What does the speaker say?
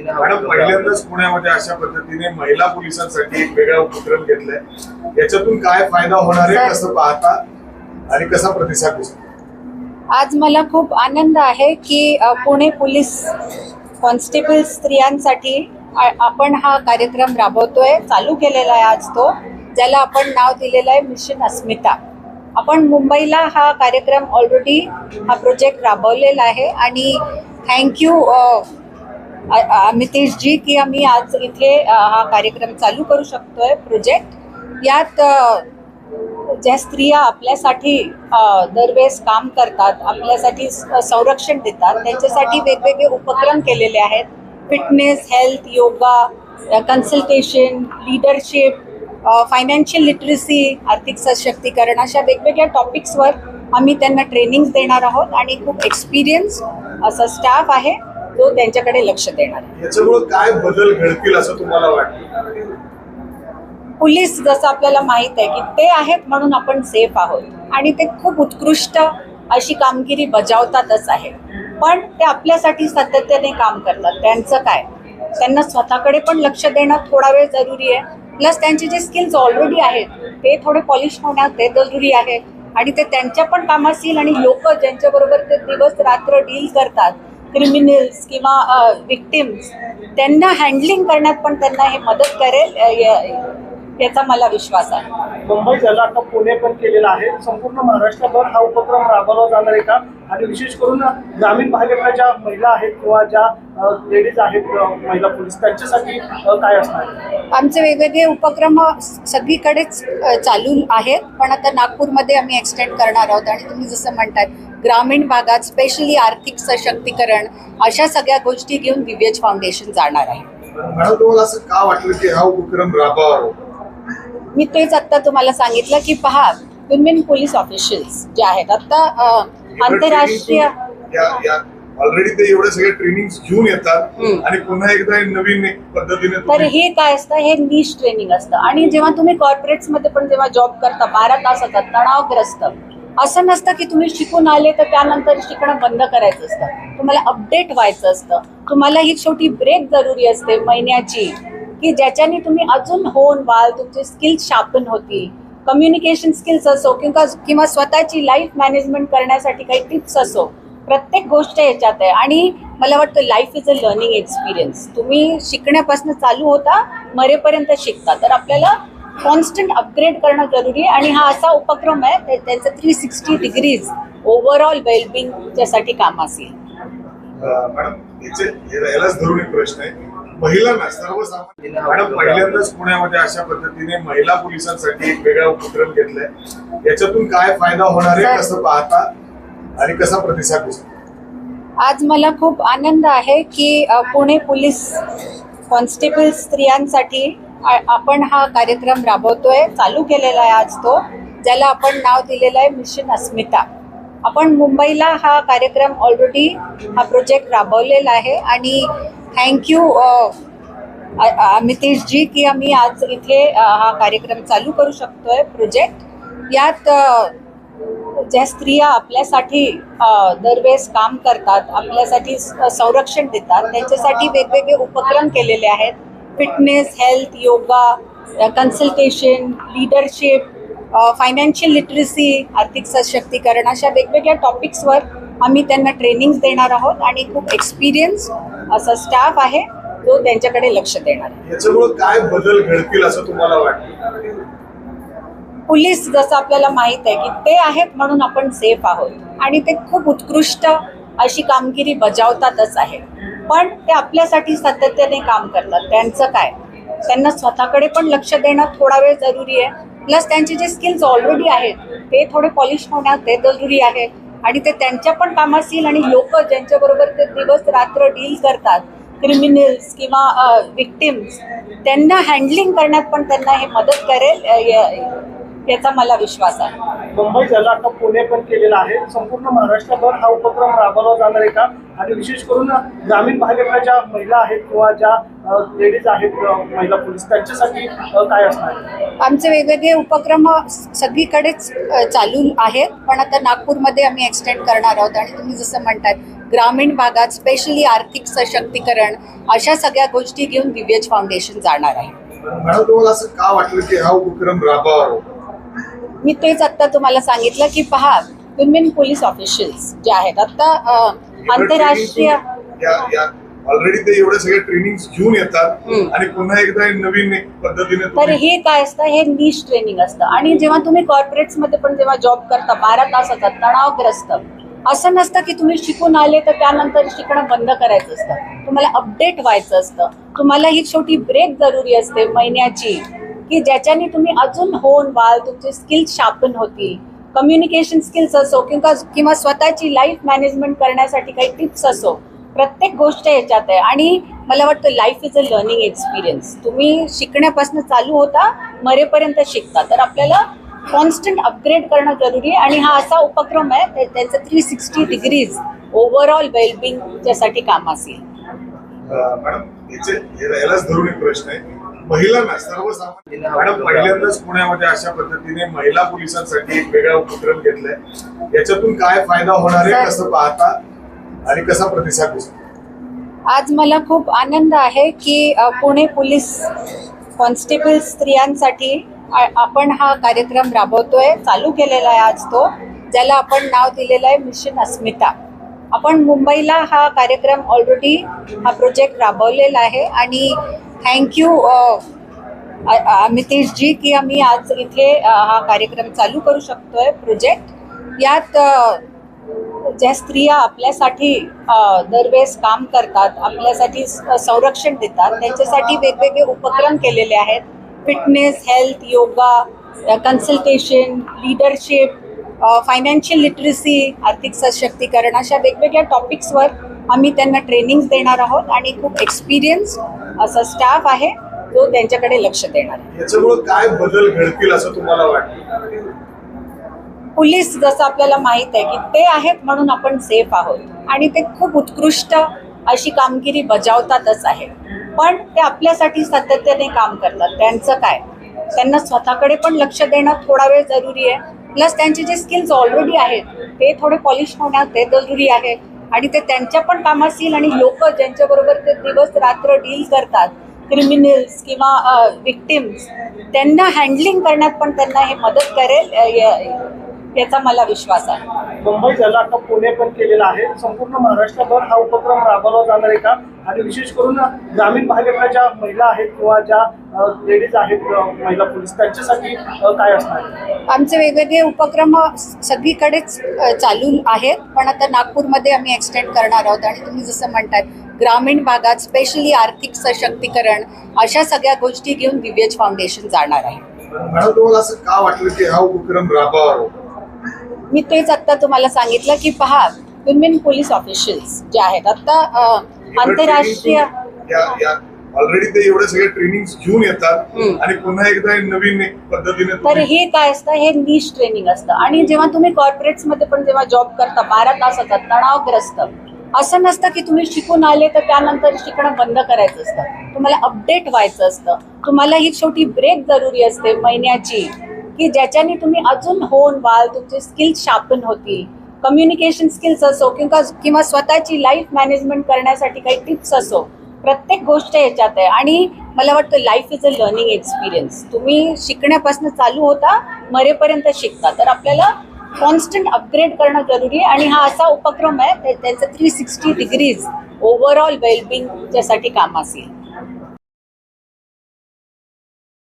Madam, पहिल्यांदाच पुण्यामध्ये अशा पद्धतीने महिला पोलिसांसाठी एक वेगळा उपक्रम घेतलाय, याच्यातून काय फायदा होणार आहे, कसं पाहता आणि कसा प्रतिसाद दिसतो? आज मला खूप आनंद आहे की पुणे पोलीस कॉन्स्टेबल स्त्रियांसाठी आपण हा कार्यक्रम राबवतोय, चालू केलेला आहे आज तो, ज्याला आपण नाव दिलेलं आहे मिशन अस्मिता. आपण मुंबईला हा कार्यक्रम ऑलरेडी हा प्रोजेक्ट राबवलेला आहे आणि थँक्यू अमितेश जी की आम्ही आज इथे हा कार्यक्रम चालू करू शकतोय प्रोजेक्ट. यात ज्या स्त्रिया आपल्यासाठी दरवेळेस काम करतात, आपल्यासाठी संरक्षण देतात, त्यांच्यासाठी वेगवेगळे उपक्रम केलेले आहेत. Fitness, health, yoga, consultation, leadership, financial literacy, आर्थिक सशक्तीकरण, अशा वेगवेगळ्या टॉपिक्सवर आम्ही त्यांना ट्रेनिंग्स देणार आहोत आणि खूप एक्सपिरियन्स असा स्टाफ आहे जो त्यांच्याकडे लक्ष देणार आहे. याच्यामुळे काय बदल घडतील असं तुम्हाला वाटतं? पोलीस जसं आपल्याला माहित आहे की ते आहेत म्हणून आपण सेफ आहोत आणि ते खूप उत्कृष्ट अशी कामगिरी बजावतातच आहे, पण ते आपल्यासाठी सातत्याने काम करतात. त्यांचं काय, त्यांना स्वतःकडे पण लक्ष देणं थोडा वेळ जरुरी आहे, प्लस त्यांचे जे स्किल्स ऑलरेडी आहेत ते थोडे पॉलिश होण्यात ते जरुरी आहे आणि ते त्यांच्या पण कामास येईल आणि लोक ज्यांच्याबरोबर ते दिवस रात्र डील करतात, क्रिमिनल्स किंवा विक्टिम्स, त्यांना हँडलिंग करण्यात पण त्यांना हे मदत करेल याचा मला विश्वास आहे. मुंबई ज्याला आता पुणे पण केलेला आहे, संपूर्ण महाराष्ट्रभर हा उपक्रम राबवला जाणार आहे का? आणि विशेष करून ग्रामीण भागातल्या ज्या महिला आहेत किंवा ज्या लेडीज आहेत महिला पोलीस, त्यांच्यासाठी काय असणार? आमचे वेगवेगळे उपक्रम सगळीकडेच चालू आहेत, पण आता नागपूरमध्ये आम्ही एक्सटेंड करणार आहोत आणि तुम्ही जसं म्हणतात ग्रामीण भागात स्पेशली आर्थिक सशक्तीकरण, अशा सगळ्या गोष्टी घेऊन दिव्यज फाउंडेशन जाणार आहे. मॅडम, तुम्हाला असं का वाटलं की हा उपक्रम राबवावा? मी तेच आता तुम्हाला सांगितलं की पहा, विमेन पोलीस ऑफिशियल्स जे आहेत आता आंतरराष्ट्रीय ऑलरेडी ते एवढे सगळे ट्रेनिंग घेऊन येतात आणि पुन्हा एकदा नवीन पद्धतीने. तर हे काय असतं, हे निश ट्रेनिंग असतं आणि जेव्हा तुम्ही कॉर्पोरेट्समध्ये पण जेव्हा जॉब करता 12 तास असतात, तणावग्रस्त, असं नसतं की तुम्ही शिकून आले तर त्यानंतर शिकणं बंद करायचं असतं. तुम्हाला अपडेट व्हायचं असतं. तुम्हाला ही छोटी ब्रेक जरुरी असते महिन्याची की ज्याच्याने तुम्ही अजून होऊन व्हाल, तुमचे स्किल्स शार्पन होतील, कम्युनिकेशन स्किल्स असो किंवा स्वतःची लाईफ मॅनेजमेंट करण्यासाठी काही टिप्स असो, प्रत्येक गोष्ट याच्यात आहे. आणि मला वाटतं life is a learning experience. तुम्ही शिकण्यापासून चालू होता मरेपर्यंत शिकता, तर आपल्याला कॉन्स्टंट अपग्रेड करणं जरुरी आहे आणि हा असा उपक्रम आहे त्याचं 360 डिग्रीज ओव्हरऑल वेलबिंगच्यासाठी कामास येईल. मॅडम, यालाच धरून एक प्रश्न आहे, महिलांना सर्वसामान्य, मॅडम, पहिल्यांदाच पुण्यामध्ये अशा पद्धतीने महिला पोलिसांसाठी एक वेगळा उपक्रम घेतलाय, याच्यातून काय फायदा होणार आहे, कसं पाहता आणि कसा प्रतिसाद दिसतो? आज मला खूप आनंद आहे की पुणे पोलीस कॉन्स्टेबल स्त्रियांसाठी आपण हा कार्यक्रम राबवतोय, चालू केलेला आहे आज तो, ज्याला आपण नाव दिलेलं आहे मिशन अस्मिता. आपण मुंबईला हा कार्यक्रम ऑलरेडी हा प्रोजेक्ट राबवलेला आहे आणि थँक्यू अमितेश जी की आम्ही आज इथे हा कार्यक्रम चालू करू शकतोय प्रोजेक्ट. यात ज्या स्त्रिया आपल्यासाठी दरवेळेस काम करतात, आपल्यासाठी संरक्षण देतात, त्यांच्यासाठी वेगवेगळे उपक्रम केलेले आहेत. Fitness, health, yoga, consultation, leadership, financial literacy, आर्थिक सशक्तीकरण, अशा वेगवेगळ्या टॉपिक्सवर आम्ही त्यांना ट्रेनिंग्स देणार आहोत आणि खूप एक्सपिरियन्स असा स्टाफ आहे जो त्यांच्याकडे लक्ष देणार आहे. याच्यामुळे काय बदल घडतील असं तुम्हाला वाटतं? पोलीस जसं आपल्याला माहित आहे की ते आहेत म्हणून आपण सेफ आहोत आणि ते खूप उत्कृष्ट अशी कामगिरी बजावतातच आहे, पण ते आपल्यासाठी सातत्याने काम करतात. त्यांचं काय, त्यांना स्वतःकडे पण लक्ष देणं थोडा वेळ जरुरी आहे, प्लस त्यांचे जे स्किल्स ऑलरेडी आहेत ते थोडे पॉलिश होण्यात ते जरुरी आहे आणि ते त्यांच्या पण कामास येईल आणि लोक ज्यांच्याबरोबर ते दिवस रात्र डील करतात, क्रिमिनल्स किंवा विक्टिम्स, त्यांना हँडलिंग करण्यात पण त्यांना हे मदत करेल याचा मला विश्वास आहे. मुंबई ज्याला आता पुणे पण केलेला आहे, संपूर्ण महाराष्ट्रभर हा उपक्रम राबवला जाणार आहे का? आणि विशेष करून ग्रामीण भागातल्या ज्या महिला आहेत किंवा ज्या लेडीज आहेत महिला पोलीस, त्यांच्यासाठी काय असणार? आमचे वेगवेगळे उपक्रम सगळीकडेच चालू आहेत, पण आता नागपूरमध्ये आम्ही एक्सटेंड करणार आहोत आणि तुम्ही जसं म्हणतात ग्रामीण भागात स्पेशली आर्थिक सशक्तीकरण अशा सगळ्या गोष्टी घेऊन दिव्यज फाउंडेशन जाणार आहे. मॅडम तुम्हाला असं का वाटलं की हा उपक्रम राबवावा? मी तेच आता तुम्हाला सांगितलं की पहा, विमेन पोलीस ऑफिशियल्स जे आहेत आता आंतरराष्ट्रीय ऑलरेडी ते एवढे सगळे ट्रेनिंग घेऊन येतात आणि पुन्हा एकदा नवीन एक पद्धतीने तर हे काय असतं, हे निश ट्रेनिंग असतं. आणि जेव्हा तुम्ही कॉर्पोरेट्स मध्ये पण जेव्हा जॉब करता 12 तास असतात, तणावग्रस्त. असं नसतं की तुम्ही शिकून आले तर त्यानंतर शिकणं बंद करायचं असतं. तुम्हाला अपडेट व्हायचं असतं. तुम्हाला ही छोटी ब्रेक जरुरी असते महिन्याची, की ज्याच्याने तुम्ही अजून होऊन व्हाल, तुमचे स्किल्स शार्पन होतील. कम्युनिकेशन स्किल्स असो किंवा स्वतःची लाईफ मॅनेजमेंट करण्यासाठी काही टिप्स असो, प्रत्येक गोष्ट याच्यात आहे. आणि मला वाटतं life is a learning experience. तुम्ही शिकण्यापासून चालू होता मरेपर्यंत शिकता, तर आपल्याला कॉन्स्टंट अपग्रेड करणं जरुरी आहे. आणि हा असा उपक्रम आहे त्याचं 360 डिग्रीज ओव्हरऑल वेलबिंगच्यासाठी कामास येईल. मॅडम यालाच धरून एक प्रश्न आहे, महिलांना सर्वसामान्य मॅडम पहिल्यांदाच पुण्यामध्ये अशा पद्धतीने महिला पोलिसांसाठी एक वेगळा उपक्रम घेतलाय, याच्यातून काय फायदा होणार आहे, कसं पाहता आणि कसा प्रतिसाद दिसतो? आज मला खूप आनंद आहे की पुणे पोलीस कॉन्स्टेबल स्त्रियांसाठी आपण हा कार्यक्रम राबवतोय, चालू केलेला आहे आज तो, ज्याला आपण नाव दिलेलं आहे मिशन अस्मिता. आपण मुंबईला हा कार्यक्रम ऑलरेडी हा प्रोजेक्ट राबवलेला आहे. आणि थँक्यू अमितेशजी की आम्ही आज इथे हा कार्यक्रम चालू करू शकतोय प्रोजेक्ट. यात ज्या स्त्रिया आपल्यासाठी दरवेळेस काम करतात, आपल्यासाठी संरक्षण देतात, त्यांच्यासाठी वेगवेगळे उपक्रम केलेले आहेत. Fitness, health, yoga, consultation, leadership, financial literacy, आर्थिक सशक्तीकरण अशा वेगवेगळ्या टॉपिक्सवर आम्ही त्यांना ट्रेनिंग देणार आहोत. आणि खूप एक्सपिरियन्स असा स्टाफ आहे जो त्यांच्याकडे लक्ष देणार आहे. याच्यामुळे काय बदल घडतील असं तुम्हाला वाटतं? पोलीस जसं आपल्याला माहित आहे की ते आहेत म्हणून आपण सेफ आहोत, आणि ते खूप उत्कृष्ट अशी कामगिरी बजावतातच आहे. पण ते आपल्यासाठी सातत्याने काम करतात. त्यांचं काय, त्यांना स्वतःकडे पण लक्ष देणं थोडा वेळ जरुरी आहे. प्लस त्यांचे जे स्किल्स ऑलरेडी आहेत ते थोडे पॉलिश होण्यात ते जरुरी आहे. आणि ते त्यांच्या पण कामास येईल. आणि लोक ज्यांच्याबरोबर ते दिवस रात्र डील करतात, क्रिमिनल्स किंवा विक्टिम्स, त्यांना हँडलिंग करण्यात पण त्यांना हे मदत करेल याचा मला विश्वास आहे. मुंबई झाला, आता पुणे पण केलेला आहे. संपूर्ण महाराष्ट्रभर हा उपक्रम राबवला जाणार आहे का? आणि विशेष करून ग्रामीण भागातल्या ज्या महिला आहेत किंवा ज्या लेडीज आहेत महिला पोलीस, त्यांच्यासाठी काय असणार आहे? आमचे वेगवेगळे उपक्रम सगळीकडेच चालू आहेत, पण आता नागपूरमध्ये आम्ही एक्सटेंड करणार आहोत. आणि तुम्ही जसं म्हणताय, ग्रामीण भागात स्पेशली आर्थिक सशक्तीकरण अशा सगळ्या गोष्टी घेऊन दिव्यज फाउंडेशन जाणार आहे. मॅडम तुम्हाला असं का वाटलं की हा उपक्रम राबवावा? मी तेच आता तुम्हाला सांगितलं की पहा, विमेन पोलीस ऑफिशियल्स जे आहेत आता आंतरराष्ट्रीय ऑलरेडी ते एवढे सगळे ट्रेनिंग घेऊन येतात आणि पुन्हा एकदा नवीन एक पद्धतीने तर हे काय असतं, हे निश ट्रेनिंग असतं. आणि जेव्हा तुम्ही कॉर्पोरेट्स मध्ये पण जेव्हा जॉब करता 12 तास असतात, तणावग्रस्त. असं नसतं की तुम्ही शिकून आले तर त्यानंतर शिकणं बंद करायचं असतं. तुम्हाला अपडेट व्हायचं असतं. तुम्हाला ही छोटी ब्रेक जरुरी असते महिन्याची, की ज्याच्याने तुम्ही अजून होऊन व्हाल, तुमचे स्किल्स शार्पन होतील. कम्युनिकेशन स्किल्स असो किंवा स्वतःची लाईफ मॅनेजमेंट करण्यासाठी काही टिप्स असो, प्रत्येक गोष्ट याच्यात आहे. आणि मला वाटतं life is a learning experience. तुम्ही शिकण्यापासून चालू होता मरेपर्यंत शिकता, तर आपल्याला कॉन्स्टंट अपग्रेड करणं जरुरी आहे. आणि हा असा उपक्रम आहे त्याचं 360 डिग्रीज ओव्हरऑल वेलबिंगच्यासाठी कामास येईल.